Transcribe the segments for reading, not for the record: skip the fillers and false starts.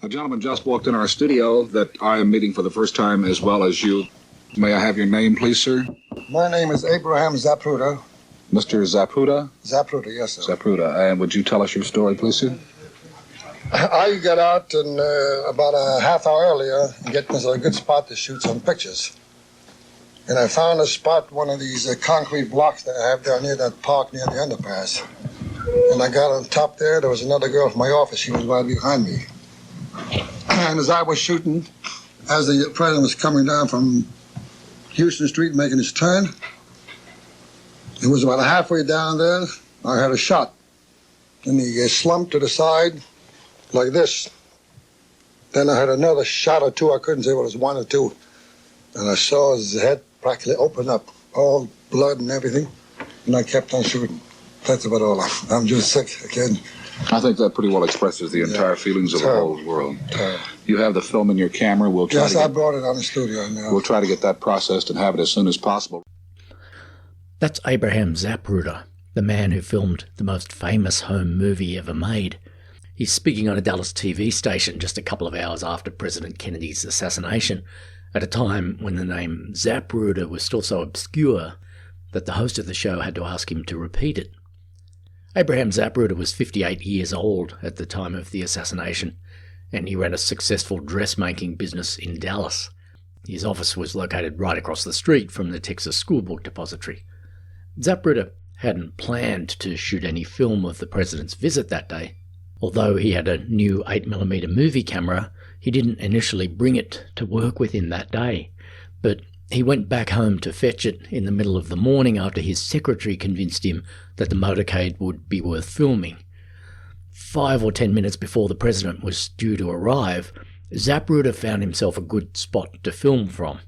A gentleman just walked in our studio that I am meeting for the first time as well as you. May I have your name, please, sir? My name is Abraham Zapruder. Mr. Zapruder? Zapruder, yes, sir. Zapruder. And would you tell us your story, please, sir? I got out in, about a half hour earlier and getting a good spot to shoot some pictures. And I found a spot, one of these concrete blocks that I have down near that park near the underpass. And I got on top there. There was another girl from my office. She was right behind me. And as I was shooting, as the president was coming down from Houston Street making his turn, it was about halfway down there, I had a shot. And he slumped to the side like this. Then I had another shot or two. I couldn't say what it was, one or two. And I saw his head practically open up, all blood and everything. And I kept on shooting. That's about all. I'm just sick again. I think that pretty well expresses the entire feelings of the whole world. You have the film in your camera. We'll try I brought it on the studio now. We'll try to get that processed and have it as soon as possible. That's Abraham Zapruder, the man who filmed the most famous home movie ever made. He's speaking on a Dallas TV station just a couple of hours after President Kennedy's assassination, at a time when the name Zapruder was still so obscure that the host of the show had to ask him to repeat it. Abraham Zapruder was 58 years old at the time of the assassination, and he ran a successful dressmaking business in Dallas. His office was located right across the street from the Texas School Book Depository. Zapruder hadn't planned to shoot any film of the president's visit that day. Although he had a new 8mm movie camera, he didn't initially bring it to work with him that day. But he went back home to fetch it in the middle of the morning after his secretary convinced him that the motorcade would be worth filming. 5 or 10 minutes before the president was due to arrive, Zapruder found himself a good spot to film from.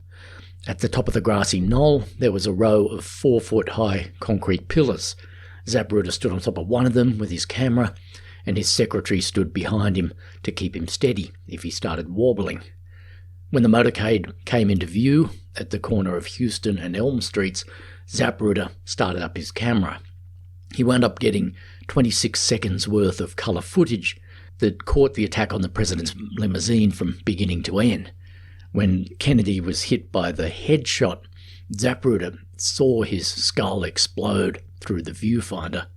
At the top of the grassy knoll, there was a row of 4-foot-high concrete pillars. Zapruder stood on top of one of them with his camera, and his secretary stood behind him to keep him steady if he started wobbling. When the motorcade came into view at the corner of Houston and Elm Streets, Zapruder started up his camera. He wound up getting 26 seconds worth of colour footage that caught the attack on the president's limousine from beginning to end. When Kennedy was hit by the headshot, Zapruder saw his skull explode through the viewfinder.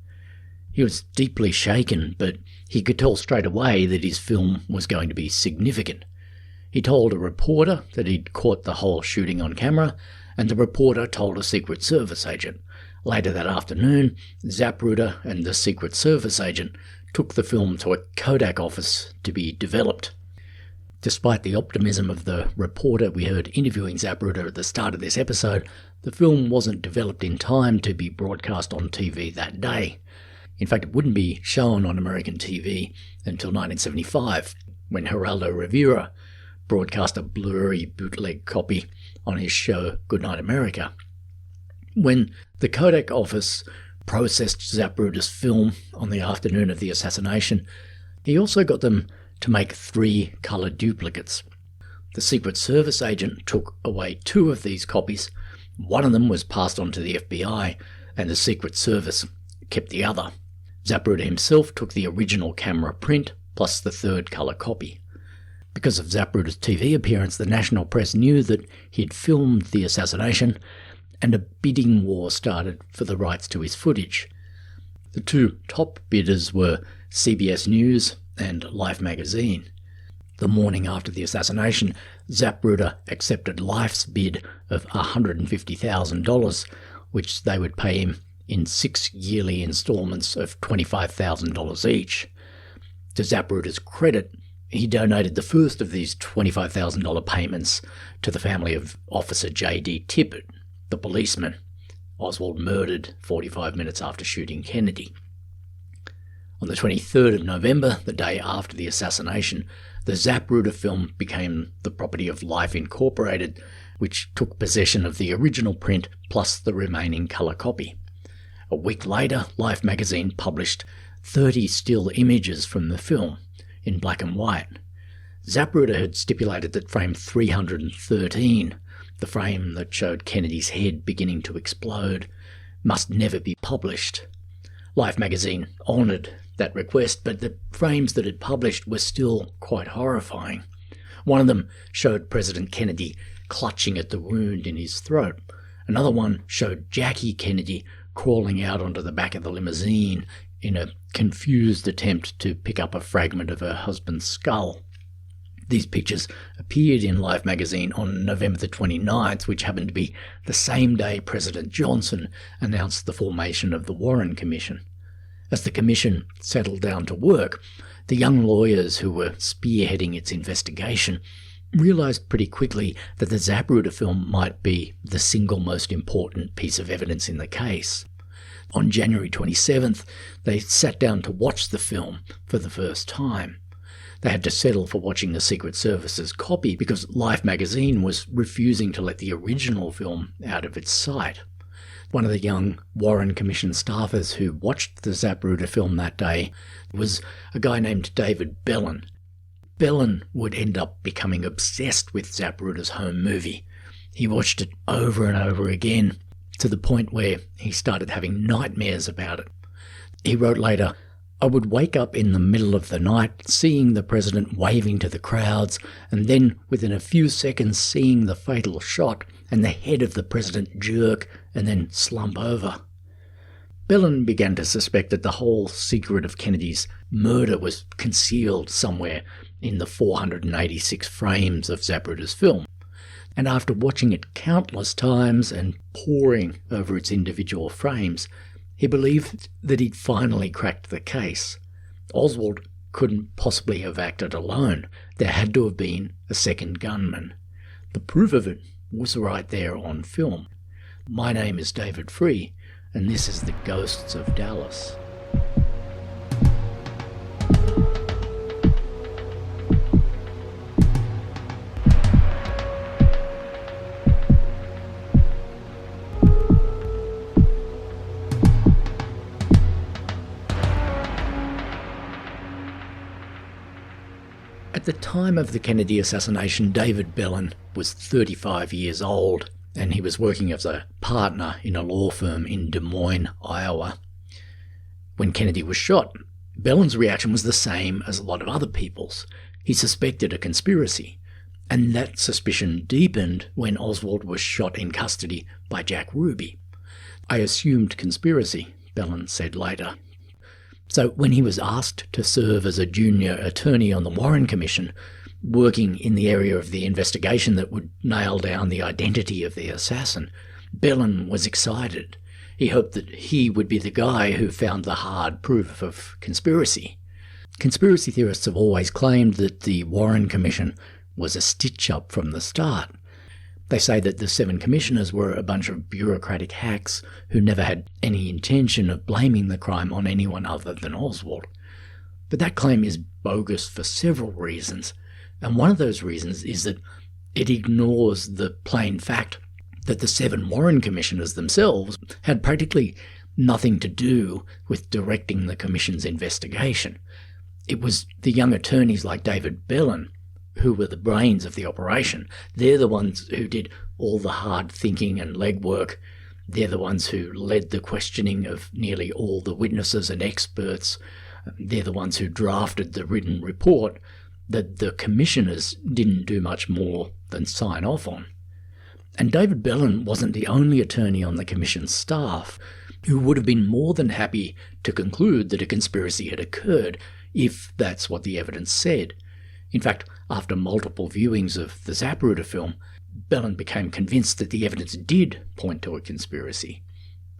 He was deeply shaken, but he could tell straight away that his film was going to be significant. He told a reporter that he'd caught the whole shooting on camera, and the reporter told a Secret Service agent. Later that afternoon, Zapruder and the Secret Service agent took the film to a Kodak office to be developed. Despite the optimism of the reporter we heard interviewing Zapruder at the start of this episode, the film wasn't developed in time to be broadcast on TV that day. In fact, it wouldn't be shown on American TV until 1975, when Geraldo Rivera broadcast a blurry bootleg copy on his show Goodnight America. When the Kodak office processed Zapruder's film on the afternoon of the assassination, he also got them to make 3 colour duplicates. The Secret Service agent took away 2 of these copies. One of them was passed on to the FBI, and the Secret Service kept the other. Zapruder himself took the original camera print, plus the 3rd colour copy. Because of Zapruder's TV appearance, the national press knew that he'd filmed the assassination, and a bidding war started for the rights to his footage. The 2 top bidders were CBS News and Life magazine. The morning after the assassination, Zapruder accepted Life's bid of $150,000, which they would pay him in 6 yearly instalments of $25,000 each. To Zapruder's credit, he donated the first of these $25,000 payments to the family of Officer J.D. Tippit, the policeman Oswald murdered 45 minutes after shooting Kennedy. On the 23rd of November, the day after the assassination, the Zapruder film became the property of Life Incorporated, which took possession of the original print plus the remaining colour copy. A week later, Life magazine published 30 still images from the film in black and white. Zapruder had stipulated that frame 313, the frame that showed Kennedy's head beginning to explode, must never be published. Life magazine honoured that request, but the frames that it published were still quite horrifying. One of them showed President Kennedy clutching at the wound in his throat. Another one showed Jackie Kennedy crawling out onto the back of the limousine in a confused attempt to pick up a fragment of her husband's skull. These pictures appeared in Life magazine on November the 29th, which happened to be the same day President Johnson announced the formation of the Warren Commission. As the commission settled down to work, the young lawyers who were spearheading its investigation realized pretty quickly that the Zapruder film might be the single most important piece of evidence in the case. On January 27th, they sat down to watch the film for the first time. They had to settle for watching the Secret Service's copy because Life magazine was refusing to let the original film out of its sight. One of the young Warren Commission staffers who watched the Zapruder film that day was a guy named David Bellin. Bellin would end up becoming obsessed with Zapruder's home movie. He watched it over and over again, to the point where he started having nightmares about it. He wrote later, "I would wake up in the middle of the night seeing the president waving to the crowds, and then within a few seconds seeing the fatal shot and the head of the president jerk and then slump over." Bellin began to suspect that the whole secret of Kennedy's murder was concealed somewhere in the 486 frames of Zapruder's film. And after watching it countless times and poring over its individual frames, he believed that he'd finally cracked the case. Oswald couldn't possibly have acted alone. There had to have been a second gunman. The proof of it was right there on film. My name is David Free, and this is The Ghosts of Dallas. At the time of the Kennedy assassination, David Bellin was 35 years old, and he was working as a partner in a law firm in Des Moines, Iowa. When Kennedy was shot, Bellin's reaction was the same as a lot of other people's. He suspected a conspiracy, and that suspicion deepened when Oswald was shot in custody by Jack Ruby. "I assumed conspiracy," Bellin said later. So when he was asked to serve as a junior attorney on the Warren Commission, working in the area of the investigation that would nail down the identity of the assassin, Bellin was excited. He hoped that he would be the guy who found the hard proof of conspiracy. Conspiracy theorists have always claimed that the Warren Commission was a stitch-up from the start. They say that the 7 commissioners were a bunch of bureaucratic hacks who never had any intention of blaming the crime on anyone other than Oswald. But that claim is bogus for several reasons, and one of those reasons is that it ignores the plain fact that the 7 Warren commissioners themselves had practically nothing to do with directing the commission's investigation. It was the young attorneys like David Bellin who were the brains of the operation. They're the ones who did all the hard thinking and legwork. They're the ones who led the questioning of nearly all the witnesses and experts. They're the ones who drafted the written report that the commissioners didn't do much more than sign off on. And David Bellin wasn't the only attorney on the commission's staff who would have been more than happy to conclude that a conspiracy had occurred if that's what the evidence said. In fact, after multiple viewings of the Zapruder film, Bellin became convinced that the evidence did point to a conspiracy.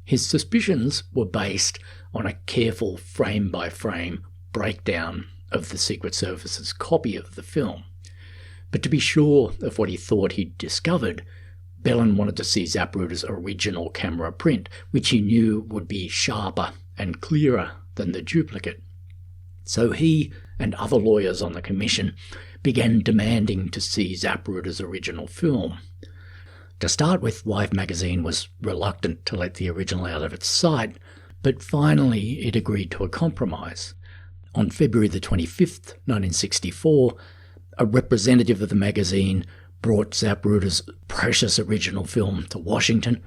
His suspicions were based on a careful frame-by-frame breakdown of the Secret Service's copy of the film. But to be sure of what he thought he'd discovered, Bellin wanted to see Zapruder's original camera print, which he knew would be sharper and clearer than the duplicate. So he and other lawyers on the commission began demanding to see Zapruder's original film. To start with, Life magazine was reluctant to let the original out of its sight, but finally it agreed to a compromise. On February the 25th, 1964, a representative of the magazine brought Zapruder's precious original film to Washington,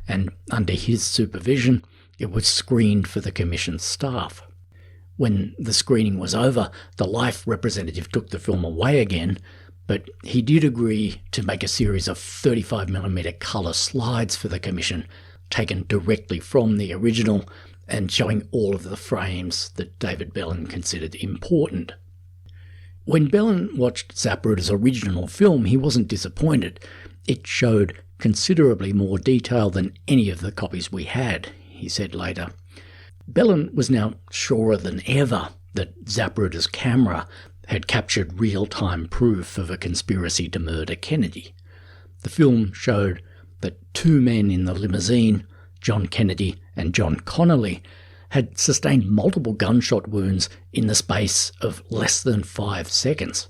and under his supervision, it was screened for the commission's staff. When the screening was over, the Life representative took the film away again, but he did agree to make a series of 35mm colour slides for the commission, taken directly from the original and showing all of the frames that David Bellin considered important. When Bellin watched Zapruder's original film, he wasn't disappointed. It showed considerably more detail than any of the copies we had, he said later. Bellin was now surer than ever that Zapruder's camera had captured real-time proof of a conspiracy to murder Kennedy. The film showed that two men in the limousine, John Kennedy and John Connolly, had sustained multiple gunshot wounds in the space of less than 5 seconds.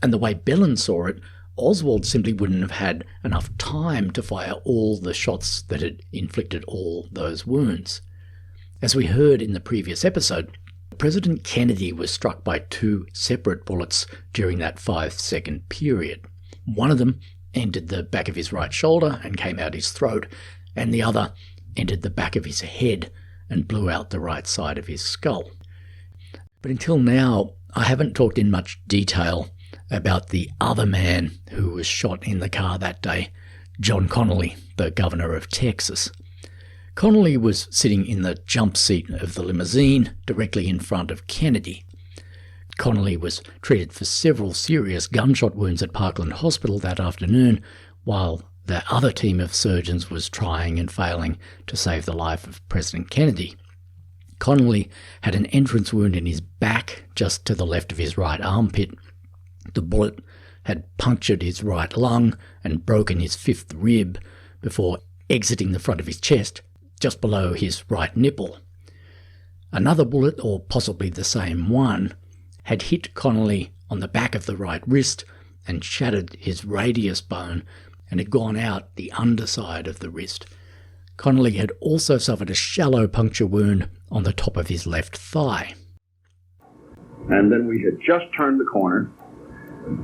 And the way Bellin saw it, Oswald simply wouldn't have had enough time to fire all the shots that had inflicted all those wounds. As we heard in the previous episode, President Kennedy was struck by 2 separate bullets during that 5-second period. One of them entered the back of his right shoulder and came out his throat, and the other entered the back of his head and blew out the right side of his skull. But until now, I haven't talked in much detail about the other man who was shot in the car that day, John Connolly, the governor of Texas. Connolly was sitting in the jump seat of the limousine directly in front of Kennedy. Connolly was treated for several serious gunshot wounds at Parkland Hospital that afternoon, while the other team of surgeons was trying and failing to save the life of President Kennedy. Connolly had an entrance wound in his back just to the left of his right armpit. The bullet had punctured his right lung and broken his 5th rib before exiting the front of his chest, just below his right nipple. Another bullet, or possibly the same one, had hit Connolly on the back of the right wrist and shattered his radius bone and had gone out the underside of the wrist. Connolly had also suffered a shallow puncture wound on the top of his left thigh. And then we had just turned the corner.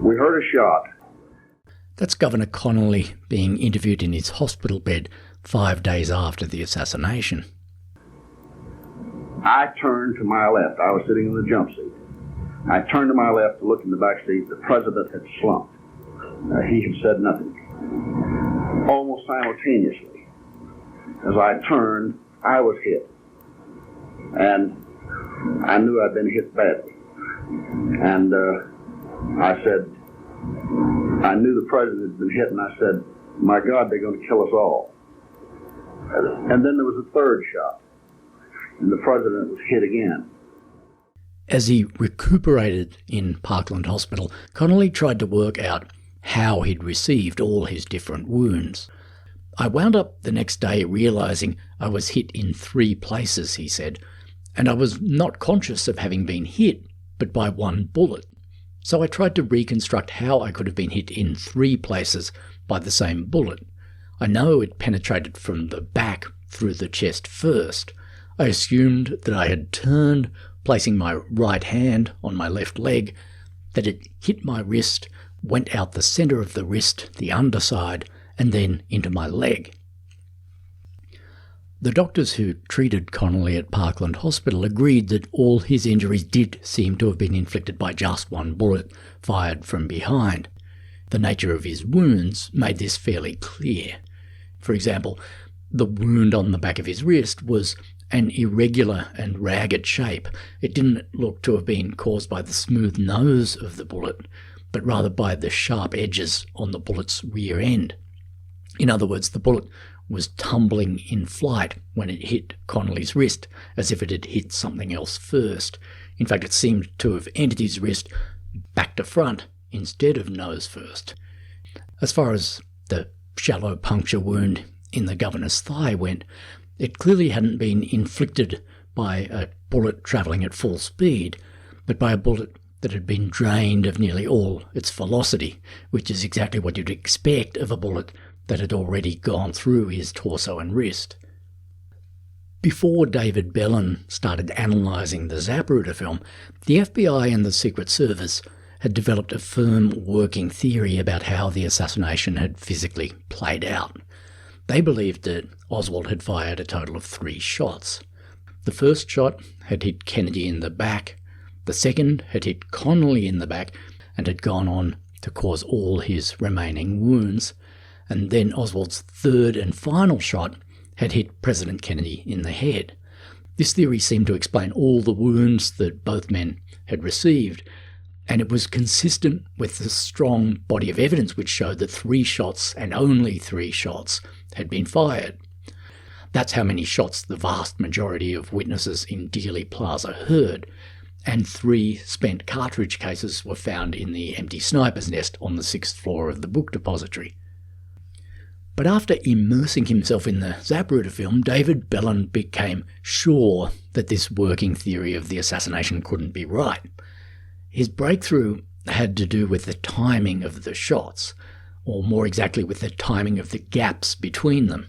We heard a shot. That's Governor Connolly being interviewed in his hospital bed 5 days after the assassination. I turned to my left. I was sitting in the jump seat. I turned to my left to look in the back seat. The president had slumped. He had said nothing. Almost simultaneously, as I turned, I was hit. And I knew I'd been hit badly. And I said, I knew the president had been hit, and I said, my God, they're going to kill us all. And then there was a third shot, and the president was hit again. As he recuperated in Parkland Hospital, Connolly tried to work out how he'd received all his different wounds. I wound up the next day realising I was hit in 3 places, he said, and I was not conscious of having been hit, but by 1 bullet. So I tried to reconstruct how I could have been hit in 3 places by the same bullet. I know it penetrated from the back through the chest first. I assumed that I had turned, placing my right hand on my left leg, that it hit my wrist, went out the centre of the wrist, the underside, and then into my leg. The doctors who treated Connolly at Parkland Hospital agreed that all his injuries did seem to have been inflicted by just 1 bullet fired from behind. The nature of his wounds made this fairly clear. For example, the wound on the back of his wrist was an irregular and ragged shape. It didn't look to have been caused by the smooth nose of the bullet, but rather by the sharp edges on the bullet's rear end. In other words, the bullet was tumbling in flight when it hit Connolly's wrist, as if it had hit something else first. In fact, it seemed to have entered his wrist back to front instead of nose first. As far as the shallow puncture wound in the governor's thigh went, it clearly hadn't been inflicted by a bullet travelling at full speed, but by a bullet that had been drained of nearly all its velocity, which is exactly what you'd expect of a bullet that had already gone through his torso and wrist. Before David Bellin started analysing the Zapruder film, the FBI and the Secret Service had developed a firm working theory about how the assassination had physically played out. They believed that Oswald had fired a total of 3 shots. The first shot had hit Kennedy in the back, the second had hit Connolly in the back and had gone on to cause all his remaining wounds, and then Oswald's third and final shot had hit President Kennedy in the head. This theory seemed to explain all the wounds that both men had received, and it was consistent with the strong body of evidence which showed that 3 shots and only 3 shots had been fired. That's how many shots the vast majority of witnesses in Dealey Plaza heard, and 3 spent cartridge cases were found in the empty sniper's nest on the 6th floor of the book depository. But after immersing himself in the Zapruder film, David Bellon became sure that this working theory of the assassination couldn't be right. His breakthrough had to do with the timing of the shots, or more exactly with the timing of the gaps between them.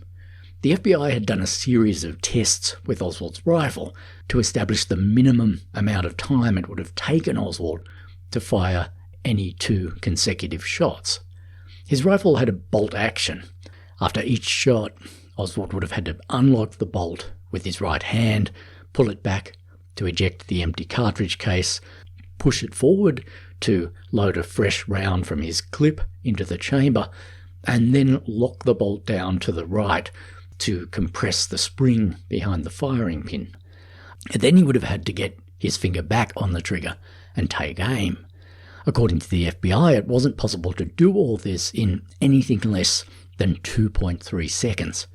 The FBI had done a series of tests with Oswald's rifle to establish the minimum amount of time it would have taken Oswald to fire any 2 consecutive shots. His rifle had a bolt action. After each shot, Oswald would have had to unlock the bolt with his right hand, pull it back to eject the empty cartridge case, push it forward to load a fresh round from his clip into the chamber, and then lock the bolt down to the right to compress the spring behind the firing pin. And then he would have had to get his finger back on the trigger and take aim. According to the FBI, it wasn't possible to do all this in anything less than 2.3 seconds.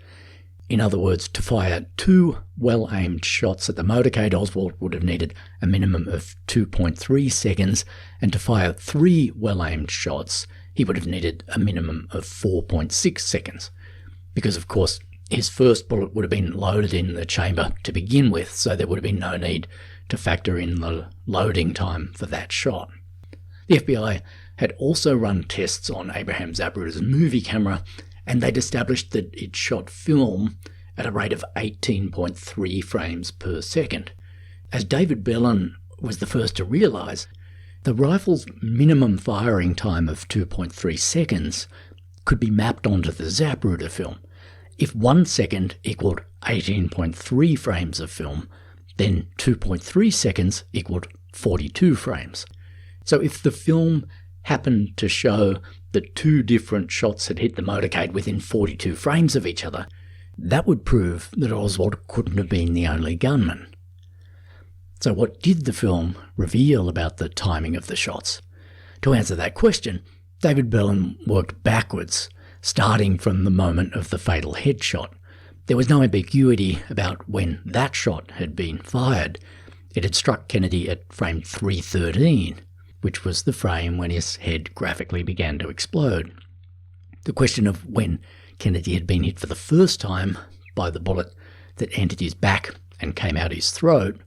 In other words, to fire 2 well-aimed shots at the motorcade, Oswald would have needed a minimum of 2.3 seconds, and to fire 3 well-aimed shots, he would have needed a minimum of 4.6 seconds. Because, of course, his first bullet would have been loaded in the chamber to begin with, so there would have been no need to factor in the loading time for that shot. The FBI had also run tests on Abraham Zapruder's movie camera, and they'd established that it shot film at a rate of 18.3 frames per second. As David Bellon was the first to realise, the rifle's minimum firing time of 2.3 seconds could be mapped onto the Zapruder film. If 1 second equaled 18.3 frames of film, then 2.3 seconds equaled 42 frames. So if the film happened to show that 2 different shots had hit the motorcade within 42 frames of each other, that would prove that Oswald couldn't have been the only gunman. So what did the film reveal about the timing of the shots? To answer that question, David Bellon worked backwards, starting from the moment of the fatal headshot. There was no ambiguity about when that shot had been fired. It had struck Kennedy at frame 313, which was the frame when his head graphically began to explode. The question of when Kennedy had been hit for the first time by the bullet that entered his back and came out his throat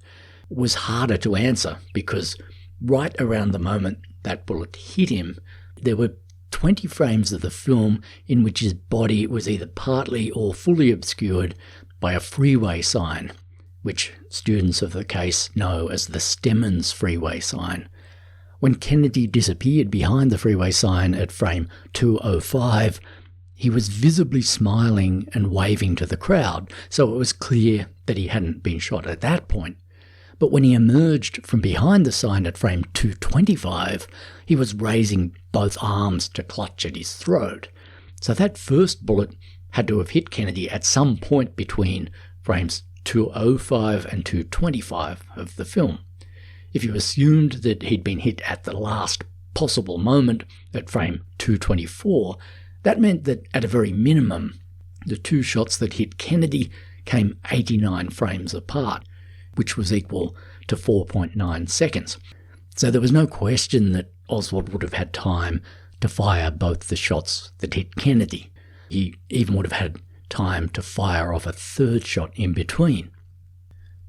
was harder to answer, because right around the moment that bullet hit him, there were 20 frames of the film in which his body was either partly or fully obscured by a freeway sign, which students of the case know as the Stemmons freeway sign. When Kennedy disappeared behind the freeway sign at frame 205, he was visibly smiling and waving to the crowd, so it was clear that he hadn't been shot at that point. But when he emerged from behind the sign at frame 225, he was raising both arms to clutch at his throat. So that first bullet had to have hit Kennedy at some point between frames 205 and 225 of the film. If you assumed that he'd been hit at the last possible moment at frame 224, that meant that at a very minimum, the 2 shots that hit Kennedy came 89 frames apart, which was equal to 4.9 seconds. So there was no question that Oswald would have had time to fire both the shots that hit Kennedy. He even would have had time to fire off a third shot in between.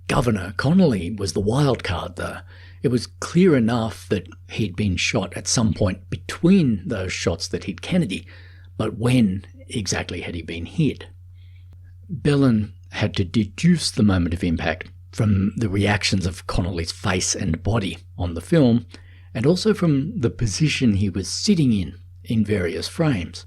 Governor Connolly was the wild card, though. It was clear enough that he'd been shot at some point between those shots that hit Kennedy, but when exactly had he been hit? Bellon had to deduce the moment of impact from the reactions of Connolly's face and body on the film, and also from the position he was sitting in various frames.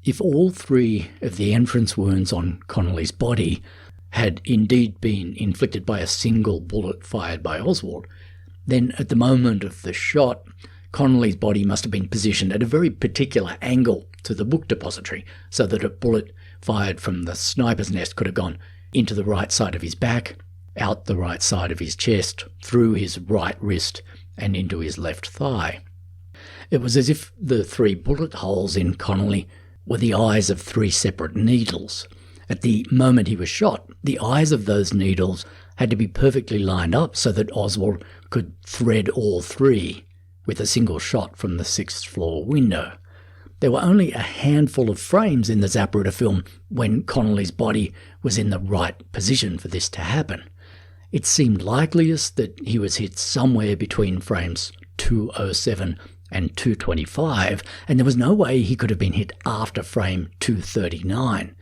If all 3 of the entrance wounds on Connolly's body had indeed been inflicted by a single bullet fired by Oswald, then at the moment of the shot, Connolly's body must have been positioned at a very particular angle to the book depository, so that a bullet fired from the sniper's nest could have gone into the right side of his back, out the right side of his chest, through his right wrist, and into his left thigh. It was as if the 3 bullet holes in Connolly were the eyes of 3 separate needles. At the moment he was shot, the eyes of those needles had to be perfectly lined up so that Oswald could thread all 3 with a single shot from the 6th floor window. There were only a handful of frames in the Zapruder film when Connolly's body was in the right position for this to happen. It seemed likeliest that he was hit somewhere between frames 207 and 225, and there was no way he could have been hit after frame 239,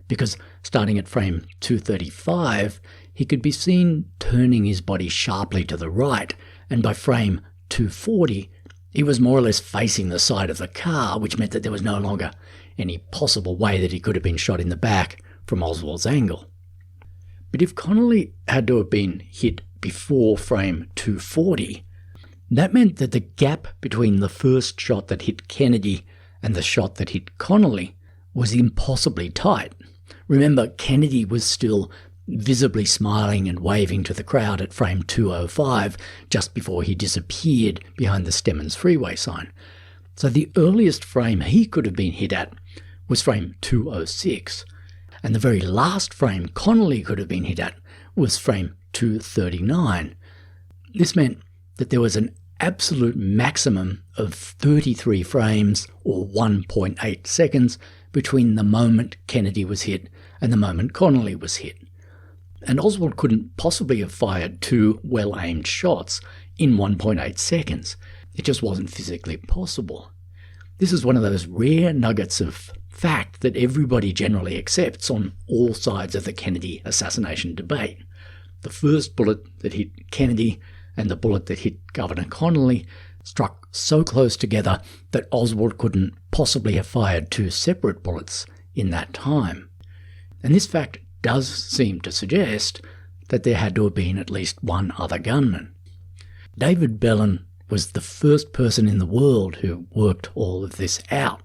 because starting at frame 235, he could be seen turning his body sharply to the right, and by frame 240, he was more or less facing the side of the car, which meant that there was no longer any possible way that he could have been shot in the back from Oswald's angle. But if Connolly had to have been hit before frame 240, that meant that the gap between the first shot that hit Kennedy and the shot that hit Connolly was impossibly tight. Remember, Kennedy was still visibly smiling and waving to the crowd at frame 205 just before he disappeared behind the Stemmons freeway sign. So the earliest frame he could have been hit at was frame 206, and the very last frame Connolly could have been hit at was frame 239. This meant that there was an absolute maximum of 33 frames, or 1.8 seconds, between the moment Kennedy was hit and the moment Connolly was hit. And Oswald couldn't possibly have fired 2 well-aimed shots in 1.8 seconds. It just wasn't physically possible. This is one of those rare nuggets of fact that everybody generally accepts on all sides of the Kennedy assassination debate. The first bullet that hit Kennedy and the bullet that hit Governor Connolly struck so close together that Oswald couldn't possibly have fired 2 separate bullets in that time. And this fact does seem to suggest that there had to have been at least one other gunman. David Bellin was the first person in the world who worked all of this out.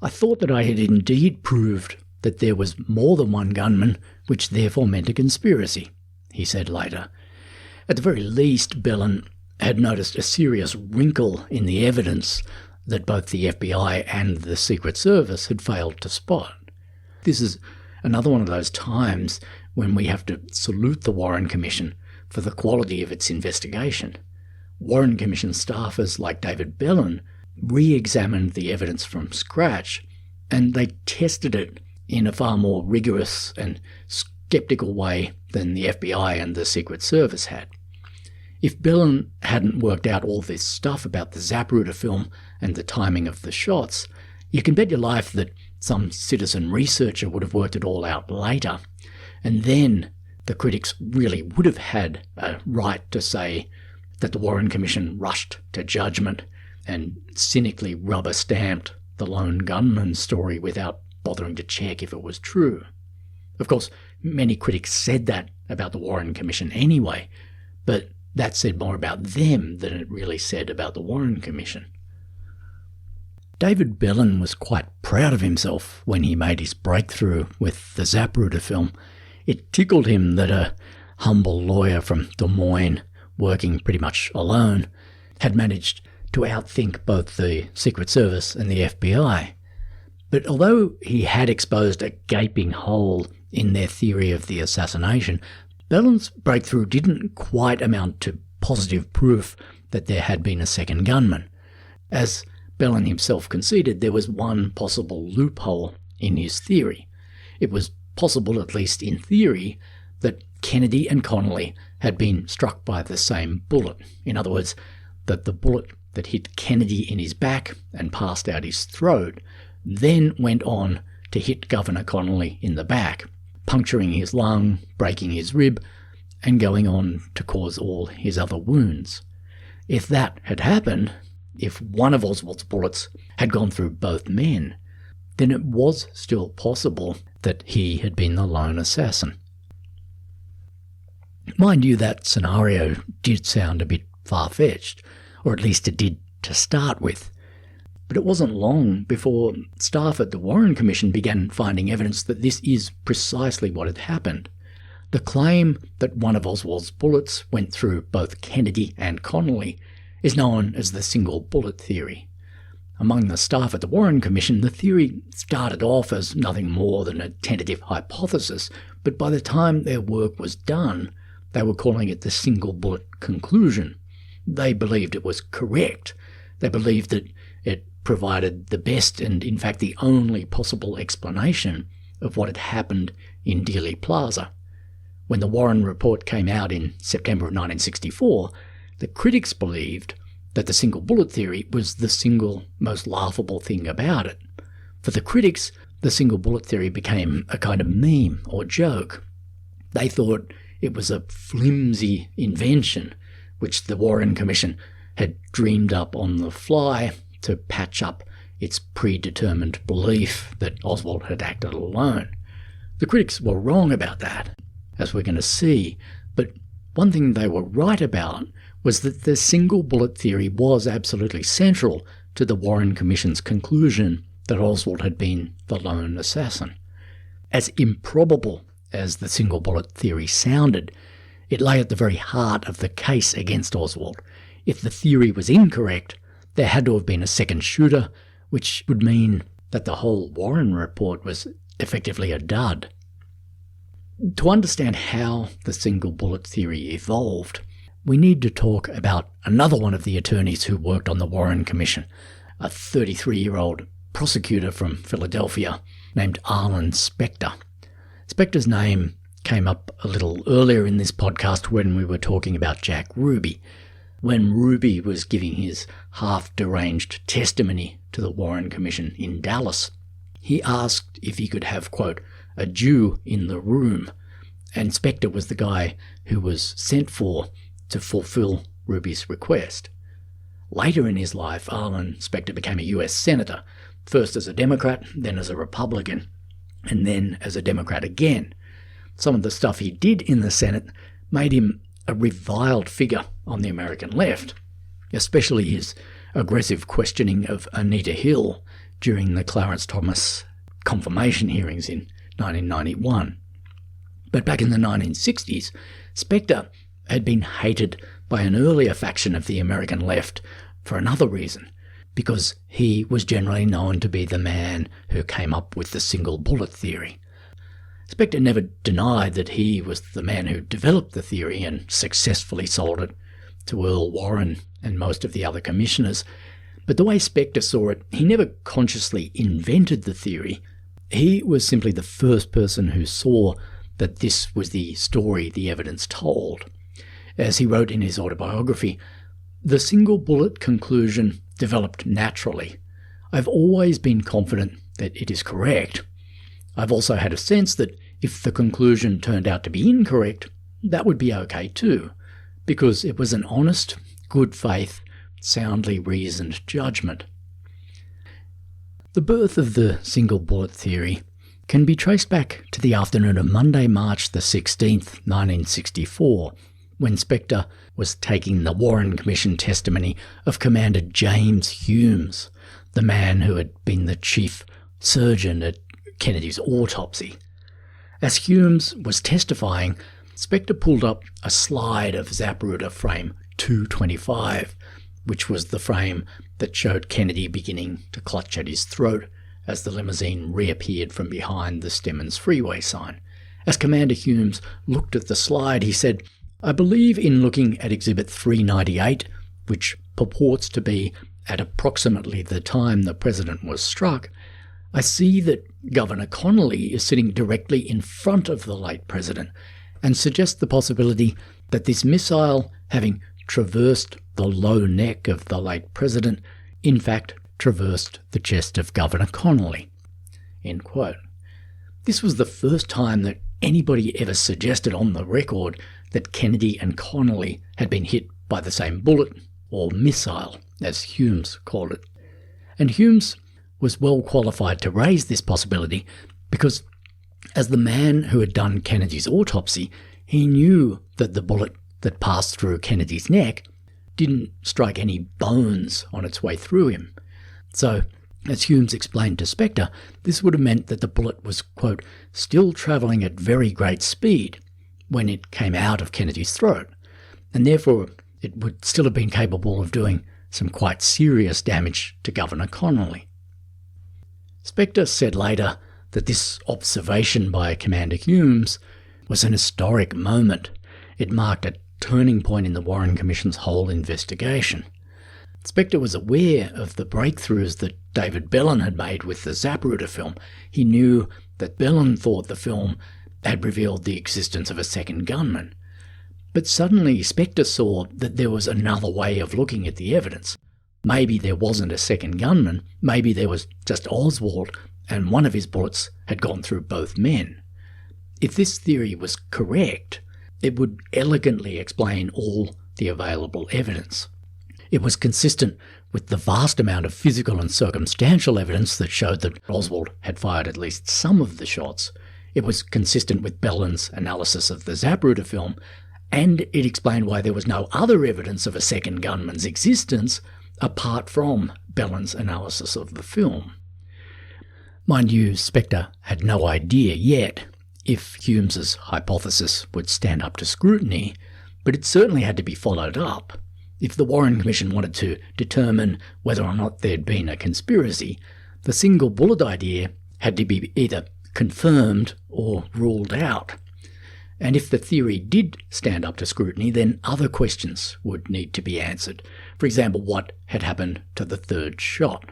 I thought that I had indeed proved that there was more than one gunman, which therefore meant a conspiracy, he said later. At the very least, Bellin had noticed a serious wrinkle in the evidence that both the FBI and the Secret Service had failed to spot. This is another one of those times when we have to salute the Warren Commission for the quality of its investigation. Warren Commission staffers like David Bellin re-examined the evidence from scratch, and they tested it in a far more rigorous and skeptical way than the FBI and the Secret Service had. If Bellin hadn't worked out all this stuff about the Zapruder film and the timing of the shots, you can bet your life that some citizen researcher would have worked it all out later, and then the critics really would have had a right to say that the Warren Commission rushed to judgment and cynically rubber-stamped the lone gunman story without bothering to check if it was true. Of course, many critics said that about the Warren Commission anyway, but that said more about them than it really said about the Warren Commission. David Bellin was quite proud of himself when he made his breakthrough with the Zapruder film. It tickled him that a humble lawyer from Des Moines, working pretty much alone, had managed to outthink both the Secret Service and the FBI. But although he had exposed a gaping hole in their theory of the assassination, Bellin's breakthrough didn't quite amount to positive proof that there had been a second gunman. As Bellin himself conceded, there was one possible loophole in his theory. It was possible, at least in theory, that Kennedy and Connolly had been struck by the same bullet. In other words, that the bullet that hit Kennedy in his back and passed out his throat then went on to hit Governor Connolly in the back, puncturing his lung, breaking his rib, and going on to cause all his other wounds. If that had happened, if one of Oswald's bullets had gone through both men, then it was still possible that he had been the lone assassin. Mind you, that scenario did sound a bit far-fetched, or at least it did to start with. But it wasn't long before staff at the Warren Commission began finding evidence that this is precisely what had happened. The claim that one of Oswald's bullets went through both Kennedy and Connolly is known as the single bullet theory. Among the staff at the Warren Commission, the theory started off as nothing more than a tentative hypothesis, but by the time their work was done, they were calling it the single bullet conclusion. They believed it was correct. They believed that it provided the best and, in fact, the only possible explanation of what had happened in Dealey Plaza. When the Warren report came out in September of 1964, the critics believed that the single bullet theory was the single most laughable thing about it. For the critics, the single bullet theory became a kind of meme or joke. They thought it was a flimsy invention which the Warren Commission had dreamed up on the fly to patch up its predetermined belief that Oswald had acted alone. The critics were wrong about that, as we're going to see, but one thing they were right about was that the single bullet theory was absolutely central to the Warren Commission's conclusion that Oswald had been the lone assassin. As improbable as the single bullet theory sounded, it lay at the very heart of the case against Oswald. If the theory was incorrect, there had to have been a second shooter, which would mean that the whole Warren report was effectively a dud. To understand how the single bullet theory evolved, we need to talk about another one of the attorneys who worked on the Warren Commission, a 33-year-old prosecutor from Philadelphia named Arlen Specter. Specter's name came up a little earlier in this podcast when we were talking about Jack Ruby. When Ruby was giving his half-deranged testimony to the Warren Commission in Dallas, he asked if he could have, quote, a Jew in the room, and Specter was the guy who was sent for to fulfill Ruby's request. Later in his life, Arlen Specter became a US Senator, first as a Democrat, then as a Republican, and then as a Democrat again. Some of the stuff he did in the Senate made him a reviled figure on the American left, especially his aggressive questioning of Anita Hill during the Clarence Thomas confirmation hearings in 1991. But back in the 1960s, Specter had been hated by an earlier faction of the American left for another reason, because he was generally known to be the man who came up with the single bullet theory. Specter never denied that he was the man who developed the theory and successfully sold it to Earl Warren and most of the other commissioners, but the way Specter saw it, he never consciously invented the theory. He was simply the first person who saw that this was the story the evidence told. As he wrote in his autobiography, the single bullet conclusion developed naturally. I've always been confident that it is correct. I've also had a sense that if the conclusion turned out to be incorrect, that would be okay too, because it was an honest, good faith, soundly reasoned judgment. The birth of the single bullet theory can be traced back to the afternoon of Monday, March the 16th, 1964, when Specter was taking the Warren Commission testimony of Commander James Humes, the man who had been the chief surgeon at Kennedy's autopsy. As Humes was testifying, Specter pulled up a slide of Zapruder frame 225, which was the frame that showed Kennedy beginning to clutch at his throat as the limousine reappeared from behind the Stemmons freeway sign. As Commander Humes looked at the slide, he said, I believe in looking at Exhibit 398, which purports to be at approximately the time the president was struck, I see that Governor Connolly is sitting directly in front of the late president and suggest the possibility that this missile, having traversed the low neck of the late president, in fact traversed the chest of Governor Connolly. End quote. This was the first time that anybody ever suggested on the record that Kennedy and Connolly had been hit by the same bullet, or missile, as Humes called it. And Humes was well qualified to raise this possibility because, as the man who had done Kennedy's autopsy, He knew that the bullet that passed through Kennedy's neck didn't strike any bones on its way through him. So, as Humes explained to Spector, this would have meant that the bullet was, quote, still travelling at very great speed when it came out of Kennedy's throat, and therefore it would still have been capable of doing some quite serious damage to Governor Connolly. Spector said later that this observation by Commander Humes was an historic moment. It marked a turning point in the Warren Commission's whole investigation. Spector was aware of the breakthroughs that David Bellin had made with the Zapruder film. He knew that Bellin thought the film had revealed the existence of a second gunman. But suddenly Spector saw that there was another way of looking at the evidence. Maybe there wasn't a second gunman, maybe there was just Oswald, and one of his bullets had gone through both men. If this theory was correct, it would elegantly explain all the available evidence. It was consistent with the vast amount of physical and circumstantial evidence that showed that Oswald had fired at least some of the shots. It was consistent with Bellin's analysis of the Zapruder film, and it explained why there was no other evidence of a second gunman's existence apart from Bellin's analysis of the film. Mind you, Spector had no idea yet if Humes's hypothesis would stand up to scrutiny, but it certainly had to be followed up. If the Warren Commission wanted to determine whether or not there'd been a conspiracy, the single bullet idea had to be either confirmed or ruled out. And if the theory did stand up to scrutiny, then other questions would need to be answered. For example, what had happened to the third shot?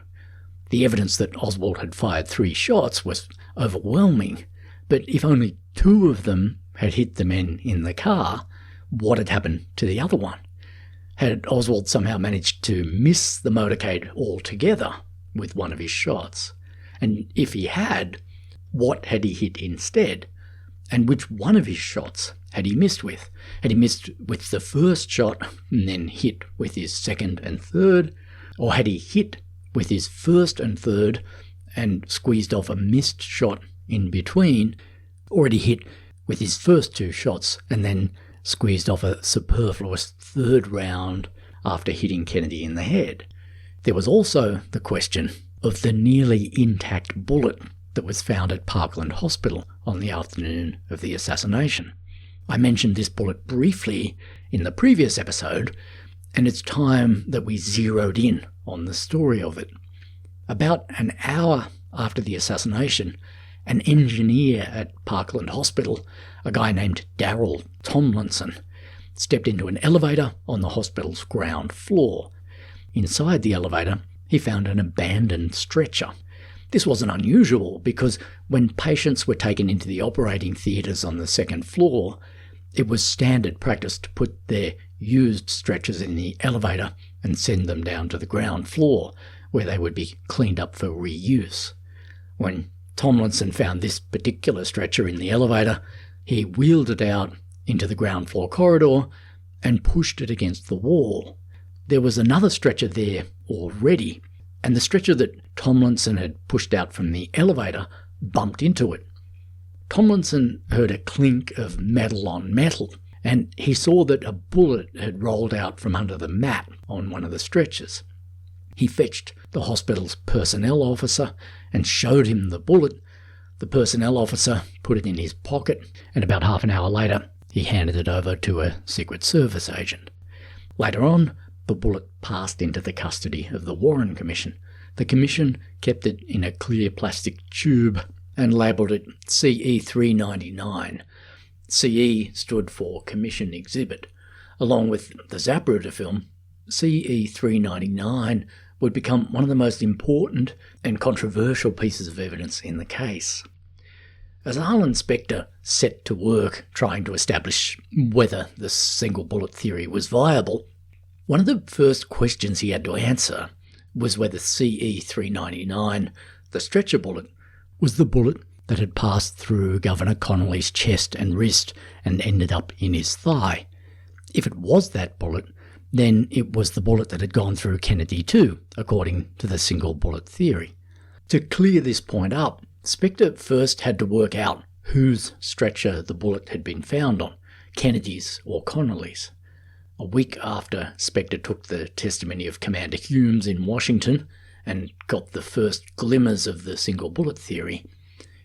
The evidence that Oswald had fired 3 shots was overwhelming, but if only 2 of them had hit the men in the car, what had happened to the other one? Had Oswald somehow managed to miss the motorcade altogether with one of his shots? And if he had, what had he hit instead? And which one of his shots had he missed with? Had he missed with the first shot and then hit with his second and third? Or had he hit with his first and third and squeezed off a missed shot in between? Or had he hit with his first 2 shots and then squeezed off a superfluous third round after hitting Kennedy in the head? There was also the question of the nearly intact bullet that was found at Parkland Hospital on the afternoon of the assassination. I mentioned this bullet briefly in the previous episode, and it's time that we zeroed in on the story of it. About an hour after the assassination, an engineer at Parkland Hospital, a guy named Darrell Tomlinson, stepped into an elevator on the hospital's ground floor. Inside the elevator, he found an abandoned stretcher. This wasn't unusual because when patients were taken into the operating theatres on the second floor, it was standard practice to put their used stretchers in the elevator and send them down to the ground floor, where they would be cleaned up for reuse. When Tomlinson found this particular stretcher in the elevator, he wheeled it out into the ground floor corridor and pushed it against the wall. There was another stretcher there already, and the stretcher that Tomlinson had pushed out from the elevator bumped into it. Tomlinson heard a clink of metal on metal, and he saw that a bullet had rolled out from under the mat on one of the stretchers. He fetched the hospital's personnel officer and showed him the bullet. The personnel officer put it in his pocket, and about half an hour later, he handed it over to a Secret Service agent. Later on, the bullet passed into the custody of the Warren Commission. The Commission kept it in a clear plastic tube and labelled it CE-399. CE stood for Commission Exhibit. Along with the Zapruder film, CE-399 would become one of the most important and controversial pieces of evidence in the case. As Arlen Spector set to work trying to establish whether the single bullet theory was viable, one of the first questions he had to answer was whether CE-399, the stretcher bullet, was the bullet that had passed through Governor Connolly's chest and wrist and ended up in his thigh. If it was that bullet, then it was the bullet that had gone through Kennedy too, according to the single bullet theory. To clear this point up, Spector first had to work out whose stretcher the bullet had been found on. Kennedy's or Connolly's. A week after Spector took the testimony of Commander Humes in Washington and got the first glimmers of the single bullet theory,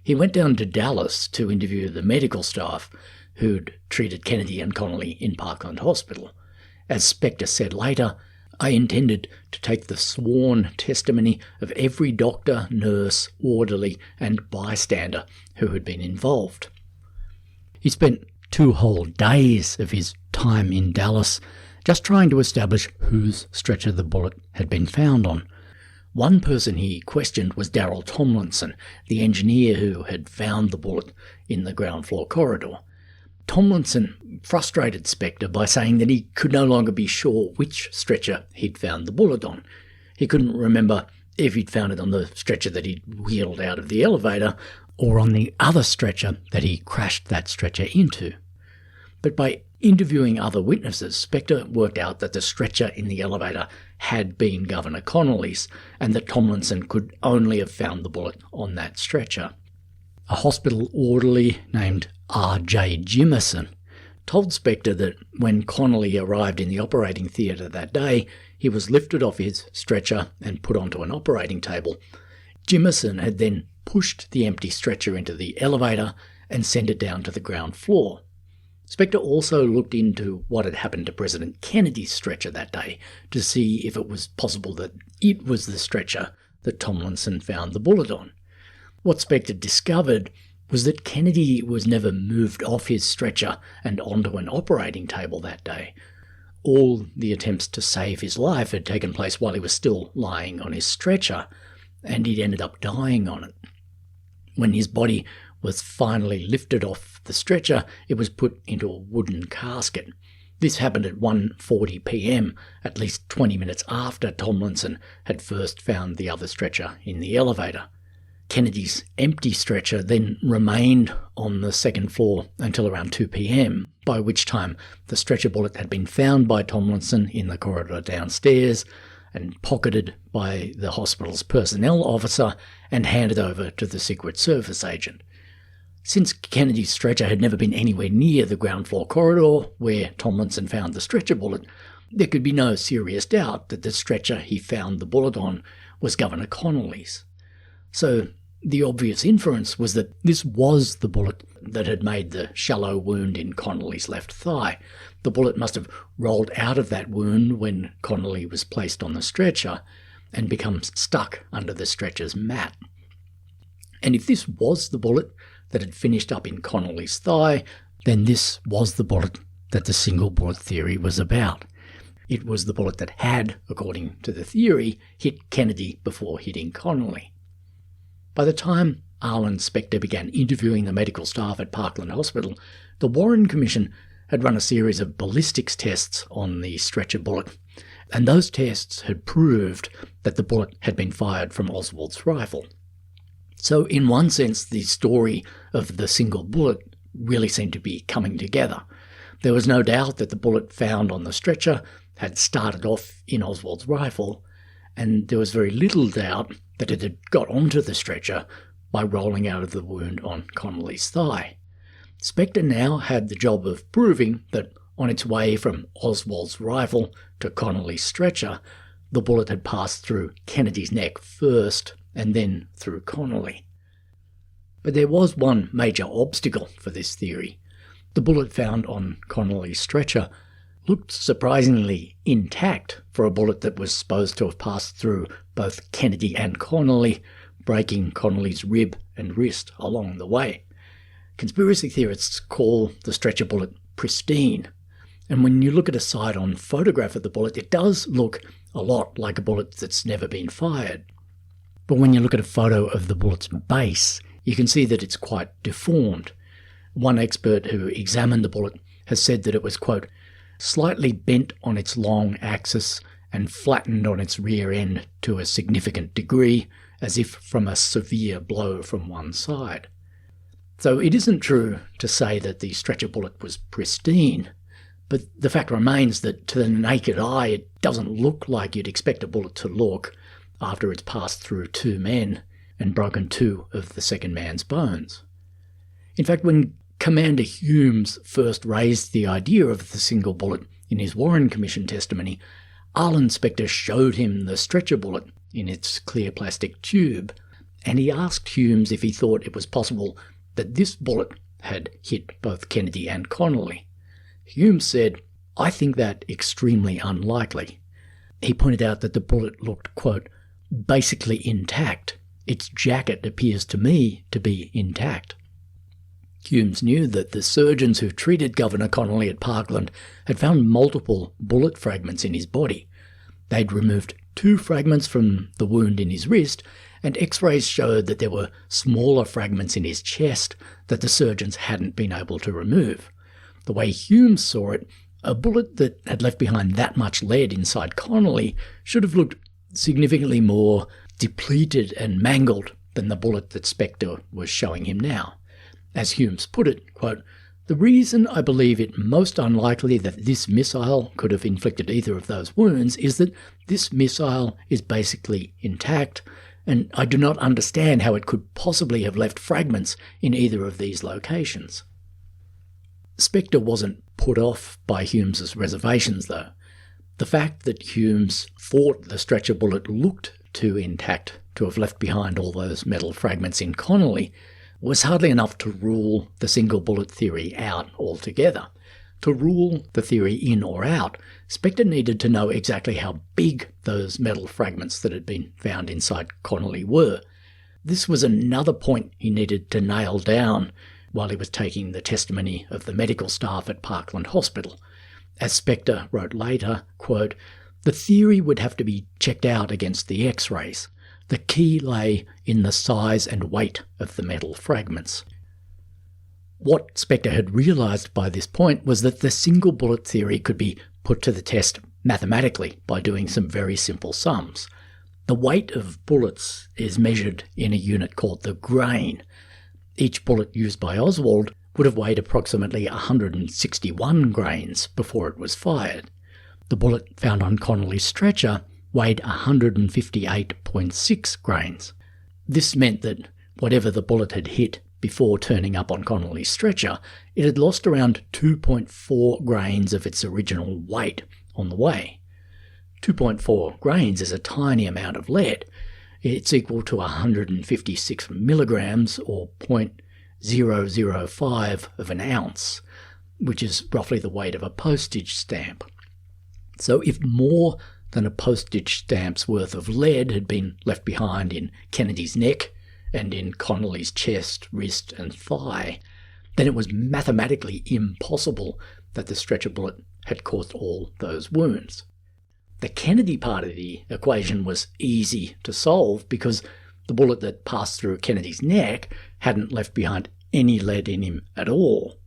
he went down to Dallas to interview the medical staff who'd treated Kennedy and Connolly in Parkland Hospital. As Spector said later, I intended to take the sworn testimony of every doctor, nurse, orderly, and bystander who had been involved. He spent 2 whole days of his time in Dallas just trying to establish whose stretcher the bullet had been found on. One person he questioned was Darrell Tomlinson, the engineer who had found the bullet in the ground floor corridor. Tomlinson frustrated Spector by saying that he could no longer be sure which stretcher he'd found the bullet on. He couldn't remember if he'd found it on the stretcher that he'd wheeled out of the elevator or on the other stretcher that he crashed that stretcher into. But by interviewing other witnesses, Spector worked out that the stretcher in the elevator had been Governor Connolly's and that Tomlinson could only have found the bullet on that stretcher. A hospital orderly named R.J. Jimison told Spector that when Connolly arrived in the operating theatre that day, he was lifted off his stretcher and put onto an operating table. Jimison had then pushed the empty stretcher into the elevator and sent it down to the ground floor. Spector also looked into what had happened to President Kennedy's stretcher that day to see if it was possible that it was the stretcher that Tomlinson found the bullet on. What Spector discovered was that Kennedy was never moved off his stretcher and onto an operating table that day. All the attempts to save his life had taken place while he was still lying on his stretcher, and he'd ended up dying on it. When his body was finally lifted off the stretcher, it was put into a wooden casket. This happened at 1:40 p.m, at least 20 minutes after Tomlinson had first found the other stretcher in the elevator. Kennedy's empty stretcher then remained on the second floor until around 2 p.m, by which time the stretcher bullet had been found by Tomlinson in the corridor downstairs and pocketed by the hospital's personnel officer and handed over to the Secret Service agent. Since Kennedy's stretcher had never been anywhere near the ground floor corridor where Tomlinson found the stretcher bullet, there could be no serious doubt that the stretcher he found the bullet on was Governor Connolly's. So the obvious inference was that this was the bullet that had made the shallow wound in Connolly's left thigh. The bullet must have rolled out of that wound when Connolly was placed on the stretcher and become stuck under the stretcher's mat. And if this was the bullet that had finished up in Connolly's thigh, then this was the bullet that the single bullet theory was about. It was the bullet that had, according to the theory, hit Kennedy before hitting Connolly. By the time Arlen Spector began interviewing the medical staff at Parkland Hospital, the Warren Commission had run a series of ballistics tests on the stretcher bullet, and those tests had proved that the bullet had been fired from Oswald's rifle. So in one sense, the story of the single bullet really seemed to be coming together. There was no doubt that the bullet found on the stretcher had started off in Oswald's rifle, and there was very little doubt that it had got onto the stretcher by rolling out of the wound on Connolly's thigh. Spector now had the job of proving that on its way from Oswald's rifle to Connolly's stretcher, the bullet had passed through Kennedy's neck first and then through Connolly. But there was one major obstacle for this theory. The bullet found on Connolly's stretcher looked surprisingly intact for a bullet that was supposed to have passed through both Kennedy and Connolly, breaking Connolly's rib and wrist along the way. Conspiracy theorists call the stretcher bullet pristine, and when you look at a side-on photograph of the bullet, it does look a lot like a bullet that's never been fired. But when you look at a photo of the bullet's base, you can see that it's quite deformed. One expert who examined the bullet has said that it was, quote, slightly bent on its long axis and flattened on its rear end to a significant degree, as if from a severe blow from one side. So it isn't true to say that the stretcher bullet was pristine, but the fact remains that to the naked eye it doesn't look like you'd expect a bullet to look after it's passed through 2 men and broken 2 of the second man's bones. In fact, when Commander Humes first raised the idea of the single bullet in his Warren Commission testimony, Arlen Specter showed him the stretcher bullet in its clear plastic tube, and he asked Humes if he thought it was possible that this bullet had hit both Kennedy and Connolly. Humes said, "I think that extremely unlikely." He pointed out that the bullet looked, quote, "basically intact. Its jacket appears to me to be intact." Humes knew that the surgeons who treated Governor Connolly at Parkland had found multiple bullet fragments in his body. They'd removed 2 fragments from the wound in his wrist, and X-rays showed that there were smaller fragments in his chest that the surgeons hadn't been able to remove. The way Humes saw it, a bullet that had left behind that much lead inside Connolly should have looked significantly more depleted and mangled than the bullet that Specter was showing him now. As Humes put it, quote, "The reason I believe it most unlikely that this missile could have inflicted either of those wounds is that this missile is basically intact, and I do not understand how it could possibly have left fragments in either of these locations." Specter wasn't put off by Humes's reservations, though. The fact that Humes thought the stretcher bullet looked too intact to have left behind all those metal fragments in Connolly was hardly enough to rule the single bullet theory out altogether. To rule the theory in or out, Specter needed to know exactly how big those metal fragments that had been found inside Connolly were. This was another point he needed to nail down while he was taking the testimony of the medical staff at Parkland Hospital. As Specter wrote later, quote, "The theory would have to be checked out against the X-rays. The key lay in the size and weight of the metal fragments." What Specter had realised by this point was that the single bullet theory could be put to the test mathematically by doing some very simple sums. The weight of bullets is measured in a unit called the grain. Each bullet used by Oswald would have weighed approximately 161 grains before it was fired. The bullet found on Connolly's stretcher weighed 158.6 grains. This meant that whatever the bullet had hit before turning up on Connolly's stretcher, it had lost around 2.4 grains of its original weight on the way. 2.4 grains is a tiny amount of lead. It's equal to 156 milligrams, or 0.005 of an ounce, which is roughly the weight of a postage stamp. So if more than a postage stamp's worth of lead had been left behind in Kennedy's neck and in Connolly's chest, wrist and thigh, then it was mathematically impossible that the stretcher bullet had caused all those wounds. The Kennedy part of the equation was easy to solve because the bullet that passed through Kennedy's neck hadn't left behind any lead in him at all.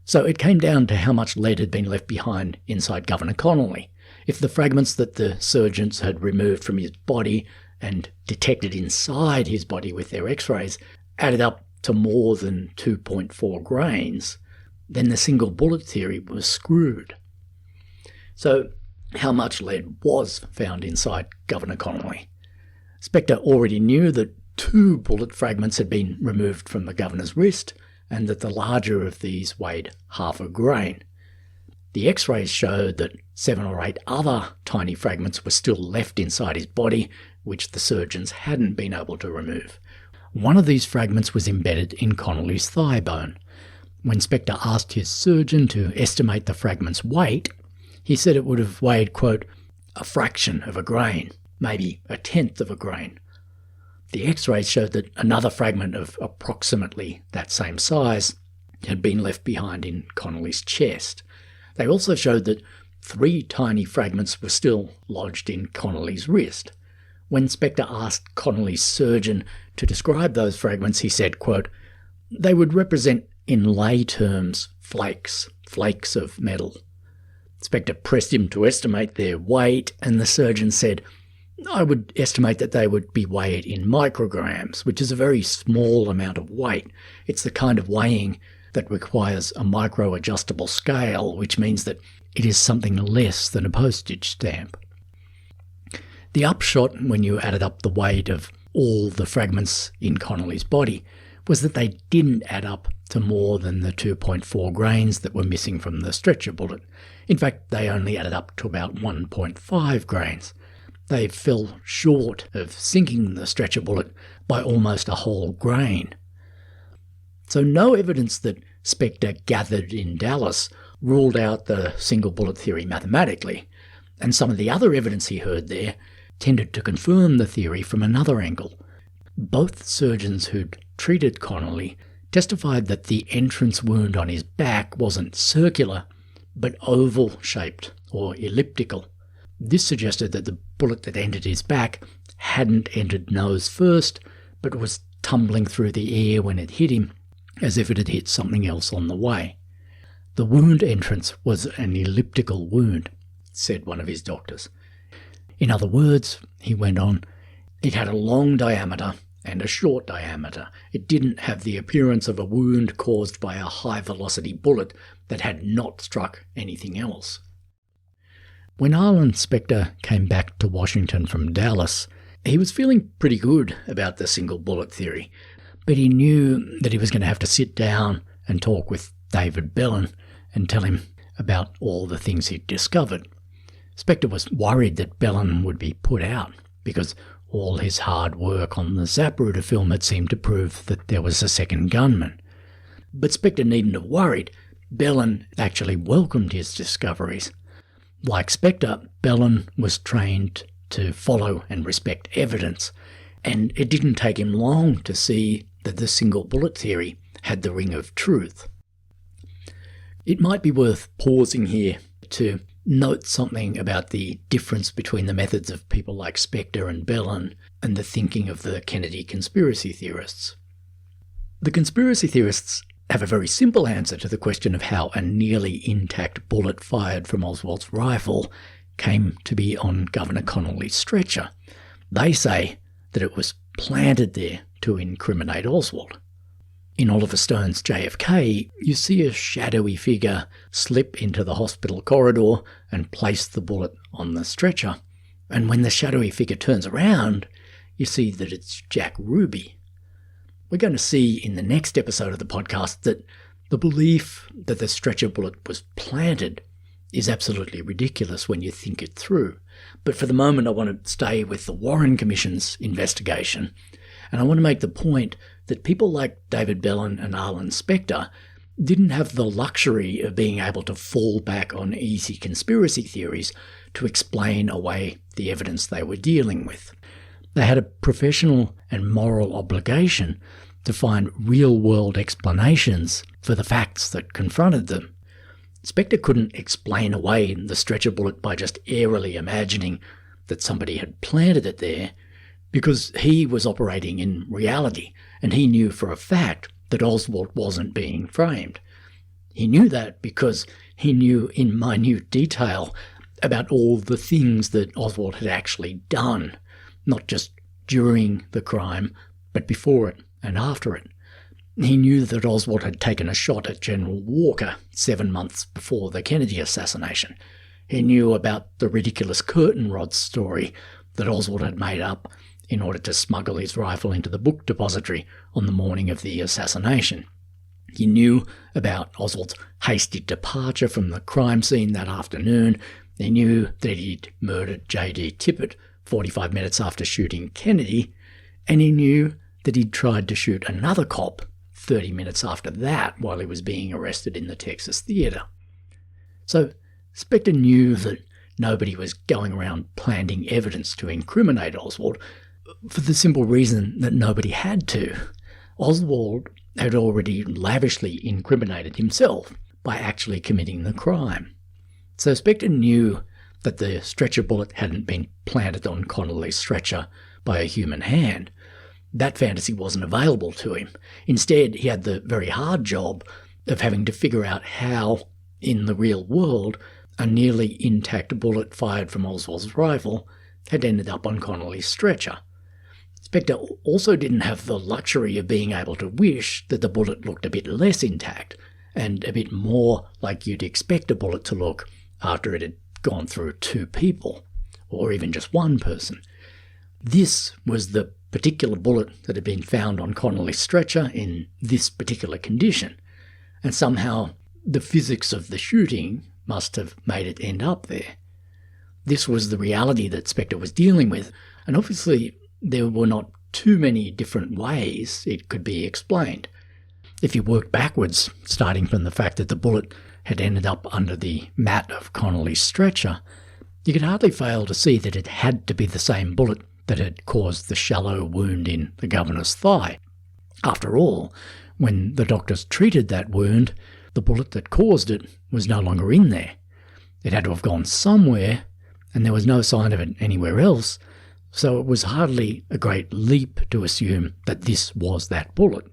So it came down to how much lead had been left behind inside Governor Connolly. If the fragments that the surgeons had removed from his body and detected inside his body with their X-rays added up to more than 2.4 grains, then the single bullet theory was screwed. So how much lead was found inside Governor Connolly? Specter already knew that 2 bullet fragments had been removed from the governor's wrist and that the larger of these weighed half a grain. The X-rays showed that 7 or 8 other tiny fragments were still left inside his body, which the surgeons hadn't been able to remove. One of these fragments was embedded in Connolly's thigh bone. When Specter asked his surgeon to estimate the fragment's weight, he said it would have weighed, quote, "a fraction of a grain, maybe 1/10 of a grain." The X-rays showed that another fragment of approximately that same size had been left behind in Connolly's chest. They also showed that 3 tiny fragments were still lodged in Connolly's wrist. When Specter asked Connolly's surgeon to describe those fragments, he said, quote, "They would represent, in lay terms, flakes of metal." Specter pressed him to estimate their weight, and the surgeon said, "I would estimate that they would be weighed in micrograms, which is a very small amount of weight. It's the kind of weighing that requires a micro-adjustable scale, which means that it is something less than a postage stamp." The upshot, when you added up the weight of all the fragments in Connolly's body, was that they didn't add up to more than the 2.4 grains that were missing from the stretcher bullet. In fact, they only added up to about 1.5 grains. They fell short of sinking the stretcher bullet by almost a whole grain. So no evidence that Spector gathered in Dallas ruled out the single bullet theory mathematically, and some of the other evidence he heard there tended to confirm the theory from another angle. Both surgeons who'd treated Connolly testified that the entrance wound on his back wasn't circular, but oval-shaped or elliptical. This suggested that the bullet that entered his back hadn't entered nose first, but was tumbling through the air when it hit him, as if it had hit something else on the way. The wound entrance was an elliptical wound, said one of his doctors. In other words, he went on, it had a long diameter and a short diameter. It didn't have the appearance of a wound caused by a high-velocity bullet that had not struck anything else. When Arlen Spector came back to Washington from Dallas, he was feeling pretty good about the single bullet theory, but he knew that he was going to have to sit down and talk with David Bellin and tell him about all the things he'd discovered. Spector was worried that Bellin would be put out because all his hard work on the Zapruder film had seemed to prove that there was a second gunman. But Spector needn't have worried. Bellin actually welcomed his discoveries. Like Spector, Bellin was trained to follow and respect evidence, and it didn't take him long to see that the single bullet theory had the ring of truth. It might be worth pausing here to note something about the difference between the methods of people like Spector and Bellin and the thinking of the Kennedy conspiracy theorists. The conspiracy theorists have a very simple answer to the question of how a nearly intact bullet fired from Oswald's rifle came to be on Governor Connolly's stretcher. They say that it was planted there to incriminate Oswald. In Oliver Stone's JFK, you see a shadowy figure slip into the hospital corridor and place the bullet on the stretcher. And when the shadowy figure turns around, you see that it's Jack Ruby. We're going to see in the next episode of the podcast that the belief that the stretcher bullet was planted is absolutely ridiculous when you think it through. But for the moment, I want to stay with the Warren Commission's investigation. And I want to make the point that people like David Bellin and Arlen Spector didn't have the luxury of being able to fall back on easy conspiracy theories to explain away the evidence they were dealing with. They had a professional and moral obligation to find real-world explanations for the facts that confronted them. Spector couldn't explain away the stretcher bullet by just airily imagining that somebody had planted it there, because he was operating in reality, and he knew for a fact that Oswald wasn't being framed. He knew that because he knew in minute detail about all the things that Oswald had actually done, not just during the crime, but before it and after it. He knew that Oswald had taken a shot at General Walker 7 months before the Kennedy assassination. He knew about the ridiculous curtain rod story that Oswald had made up in order to smuggle his rifle into the book depository on the morning of the assassination. He knew about Oswald's hasty departure from the crime scene that afternoon. He knew that he'd murdered J.D. Tippett 45 minutes after shooting Kennedy, and he knew that he'd tried to shoot another cop 30 minutes after that while he was being arrested in the Texas theatre. So Spector knew that nobody was going around planting evidence to incriminate Oswald, for the simple reason that nobody had to. Oswald had already lavishly incriminated himself by actually committing the crime. So Spector knew that the stretcher bullet hadn't been planted on Connolly's stretcher by a human hand. That fantasy wasn't available to him. Instead, he had the very hard job of having to figure out how, in the real world, a nearly intact bullet fired from Oswald's rifle had ended up on Connolly's stretcher. Spector also didn't have the luxury of being able to wish that the bullet looked a bit less intact and a bit more like you'd expect a bullet to look after it had gone through 2 people, or even just 1 person. This was the particular bullet that had been found on Connolly's stretcher in this particular condition. And somehow the physics of the shooting must have made it end up there. This was the reality that Spectre was dealing with, and obviously there were not too many different ways it could be explained. If you work backwards, starting from the fact that the bullet had ended up under the mat of Connolly's stretcher, you could hardly fail to see that it had to be the same bullet that had caused the shallow wound in the governor's thigh. After all, when the doctors treated that wound, the bullet that caused it was no longer in there. It had to have gone somewhere, and there was no sign of it anywhere else, so it was hardly a great leap to assume that this was that bullet.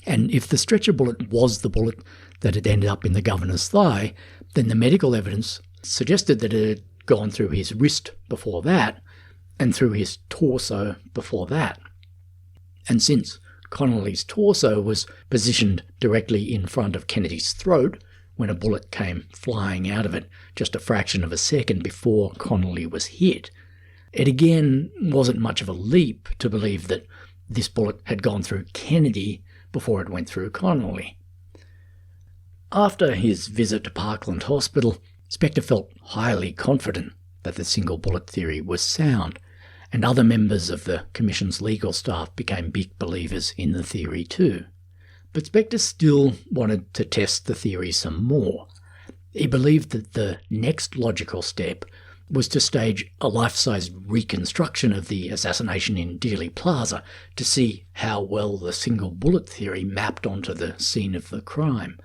And if the stretcher bullet was the bullet that had ended up in the governor's thigh, then the medical evidence suggested that it had gone through his wrist before that, and through his torso before that. And since Connolly's torso was positioned directly in front of Kennedy's throat when a bullet came flying out of it just a fraction of a second before Connolly was hit, it again wasn't much of a leap to believe that this bullet had gone through Kennedy before it went through Connolly. After his visit to Parkland Hospital, Spectre felt highly confident that the single bullet theory was sound, and other members of the Commission's legal staff became big believers in the theory too. But Spectre still wanted to test the theory some more. He believed that the next logical step was to stage a life-size reconstruction of the assassination in Dealey Plaza to see how well the single bullet theory mapped onto the scene of the crime.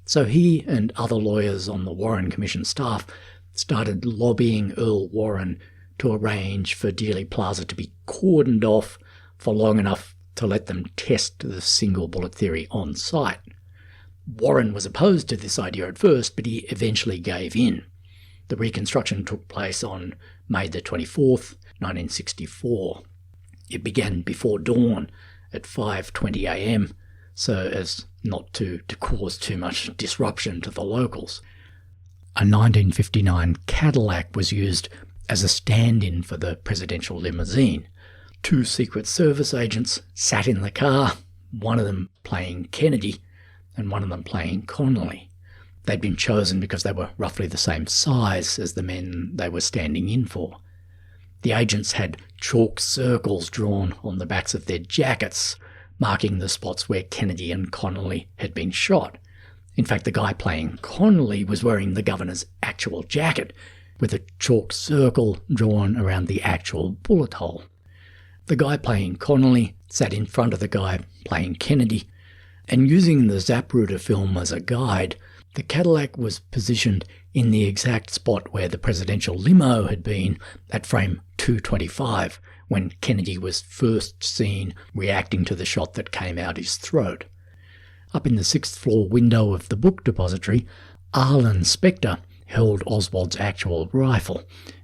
So he and other lawyers on the Warren Commission staff started lobbying Earl Warren to arrange for Dealey Plaza to be cordoned off for long enough to let them test the single bullet theory on site. Warren was opposed to this idea at first, but he eventually gave in. The reconstruction took place on May the 24th, 1964. It began before dawn at 5:20 a.m, so as not to cause too much disruption to the locals. A 1959 Cadillac was used as a stand-in for the presidential limousine. 2 Secret Service agents sat in the car, one of them playing Kennedy and one of them playing Connolly. They'd been chosen because they were roughly the same size as the men they were standing in for. The agents had chalk circles drawn on the backs of their jackets, marking the spots where Kennedy and Connolly had been shot. In fact, the guy playing Connolly was wearing the governor's actual jacket, with a chalk circle drawn around the actual bullet hole. The guy playing Connolly sat in front of the guy playing Kennedy, and using the Zapruder film as a guide, the Cadillac was positioned in the exact spot where the presidential limo had been at frame 225 when Kennedy was first seen reacting to the shot that came out his throat. Up in the 6th floor window of the book depository, Arlen Spectre held Oswald's actual rifle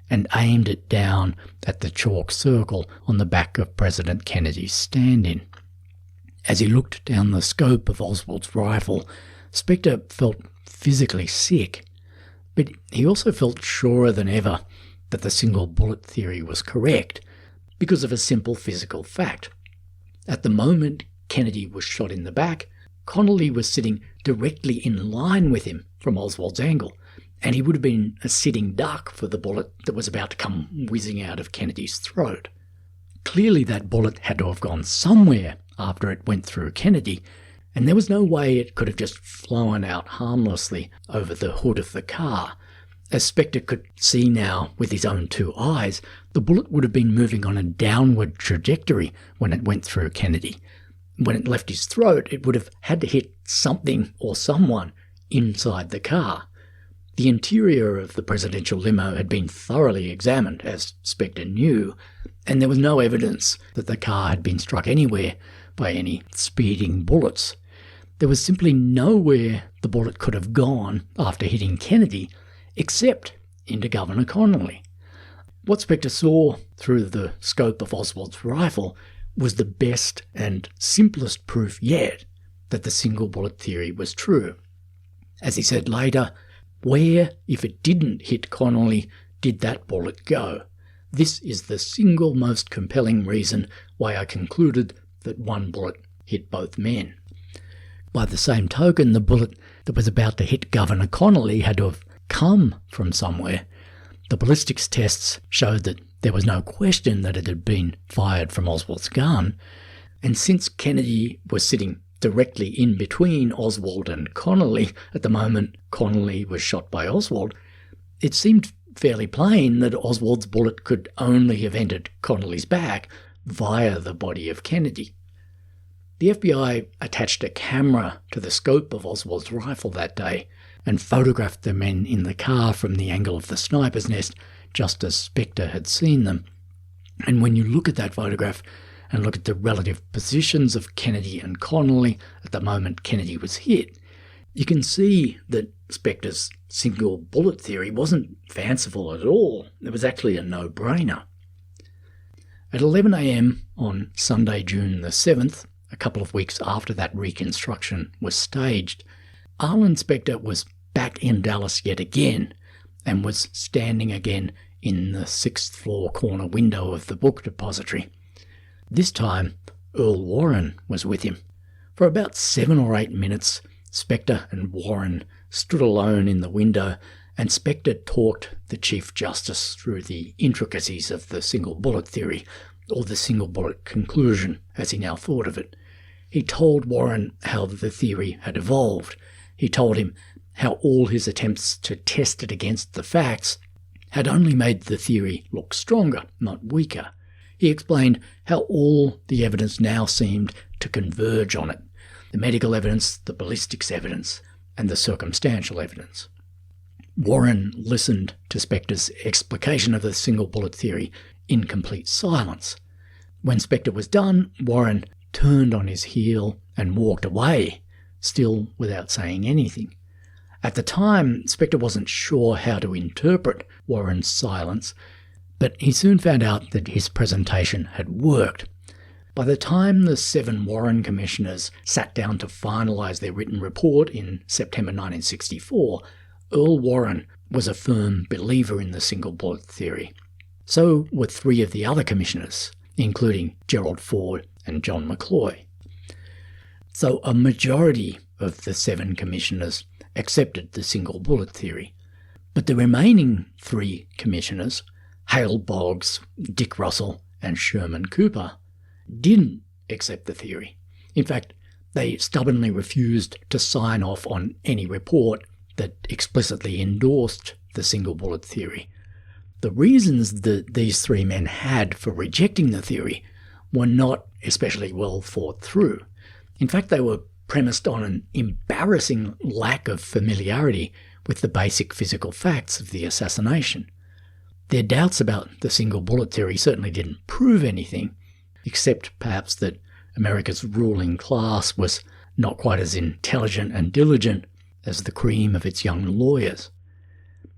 and aimed it down at the chalk circle on the back of President Kennedy's stand-in. As he looked down the scope of Oswald's rifle, Spectre felt physically sick, but he also felt surer than ever that the single bullet theory was correct because of a simple physical fact. At the moment Kennedy was shot in the back, Connolly was sitting directly in line with him from Oswald's angle, and he would have been a sitting duck for the bullet that was about to come whizzing out of Kennedy's throat. Clearly that bullet had to have gone somewhere after it went through Kennedy, and there was no way it could have just flown out harmlessly over the hood of the car. As Spectre could see now with his own 2 eyes, the bullet would have been moving on a downward trajectory when it went through Kennedy. When it left his throat, it would have had to hit something or someone inside the car. The interior of the presidential limo had been thoroughly examined, as Spectre knew, and there was no evidence that the car had been struck anywhere by any speeding bullets. There was simply nowhere the bullet could have gone after hitting Kennedy, except into Governor Connolly. What Spectre saw through the scope of Oswald's rifle was the best and simplest proof yet that the single bullet theory was true. As he said later, where, if it didn't hit Connolly, did that bullet go? This is the single most compelling reason why I concluded that one bullet hit both men. By the same token, the bullet that was about to hit Governor Connolly had to have come from somewhere. The ballistics tests showed that there was no question that it had been fired from Oswald's gun, and since Kennedy was sitting directly in between Oswald and Connolly at the moment Connolly was shot by Oswald, it seemed fairly plain that Oswald's bullet could only have entered Connolly's back via the body of Kennedy. The FBI attached a camera to the scope of Oswald's rifle that day and photographed the men in the car from the angle of the sniper's nest, just as Spector had seen them. And when you look at that photograph and look at the relative positions of Kennedy and Connolly at the moment Kennedy was hit, you can see that Spector's single bullet theory wasn't fanciful at all. It was actually a no-brainer. At 11 a.m. on Sunday, June the 7th, a couple of weeks after that reconstruction was staged, Arlen Spector was back in Dallas yet again and was standing again in the 6th floor corner window of the book depository. This time, Earl Warren was with him. For about 7 or 8 minutes, Spector and Warren stood alone in the window, and Spector talked the Chief Justice through the intricacies of the single bullet theory, or the single bullet conclusion, as he now thought of it. He told Warren how the theory had evolved. He told him how all his attempts to test it against the facts had only made the theory look stronger, not weaker. He explained how all the evidence now seemed to converge on it: the medical evidence, the ballistics evidence, and the circumstantial evidence. Warren listened to Spector's explication of the single bullet theory in complete silence. When Spector was done, Warren turned on his heel and walked away, still without saying anything. At the time, Spector wasn't sure how to interpret Warren's silence, but he soon found out that his presentation had worked. By the time the 7 Warren commissioners sat down to finalise their written report in September 1964, Earl Warren was a firm believer in the single bullet theory. So were 3 of the other commissioners, including Gerald Ford and John McCloy. So a majority of the 7 commissioners accepted the single bullet theory. But the remaining 3 commissioners, Hale Boggs, Dick Russell and Sherman Cooper, didn't accept the theory. In fact, they stubbornly refused to sign off on any report that explicitly endorsed the single bullet theory. The reasons that these 3 men had for rejecting the theory were not especially well thought through. In fact, they were premised on an embarrassing lack of familiarity with the basic physical facts of the assassination. Their doubts about the single bullet theory certainly didn't prove anything, except perhaps that America's ruling class was not quite as intelligent and diligent as the cream of its young lawyers.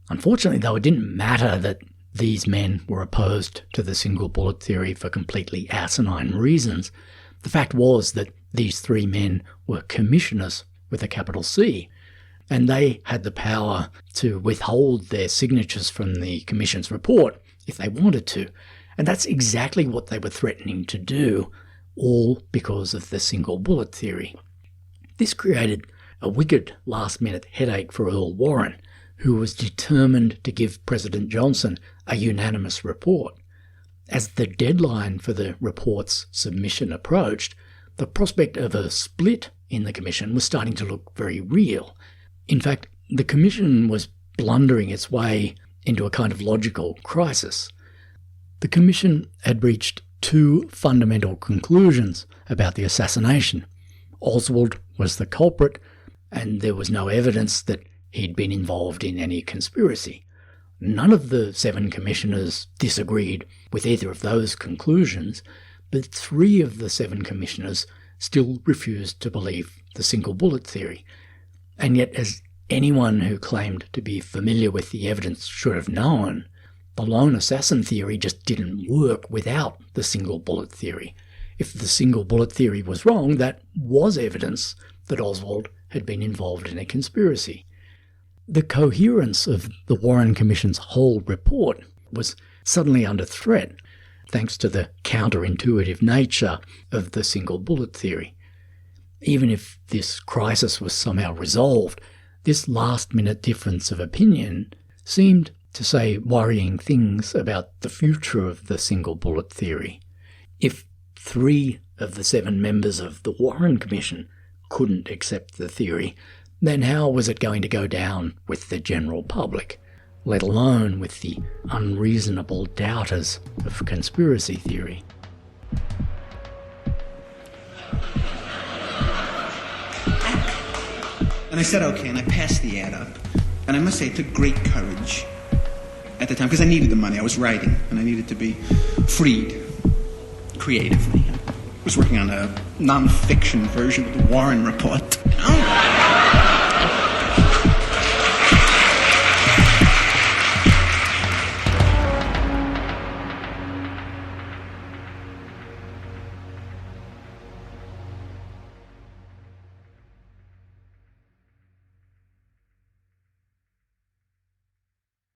Unfortunately, though, it didn't matter that these men were opposed to the single bullet theory for completely asinine reasons. The fact was that these 3 men were commissioners with a capital C, and they had the power to withhold their signatures from the commission's report if they wanted to. And that's exactly what they were threatening to do, all because of the single bullet theory. This created a wicked last-minute headache for Earl Warren, who was determined to give President Johnson a unanimous report. As the deadline for the report's submission approached, the prospect of a split in the commission was starting to look very real. In fact, the commission was blundering its way into a kind of logical crisis. The commission had reached 2 fundamental conclusions about the assassination. Oswald was the culprit, and there was no evidence that he'd been involved in any conspiracy. None of the 7 commissioners disagreed with either of those conclusions, but 3 of the 7 commissioners still refused to believe the single bullet theory. And yet, as anyone who claimed to be familiar with the evidence should have known, the lone assassin theory just didn't work without the single bullet theory. If the single bullet theory was wrong, that was evidence that Oswald had been involved in a conspiracy. The coherence of the Warren Commission's whole report was suddenly under threat. thanks to the counterintuitive nature of the single bullet theory. Even if this crisis was somehow resolved, this last-minute difference of opinion seemed to say worrying things about the future of the single bullet theory. If 3 of the 7 members of the Warren Commission couldn't accept the theory, then how was it going to go down with the general public, let alone with the unreasonable doubters of conspiracy theory? And I said okay, and I passed the ad up. And I must say, it took great courage at the time, because I needed the money. I was writing, and I needed to be freed creatively. I was working on a non-fiction version of the Warren Report.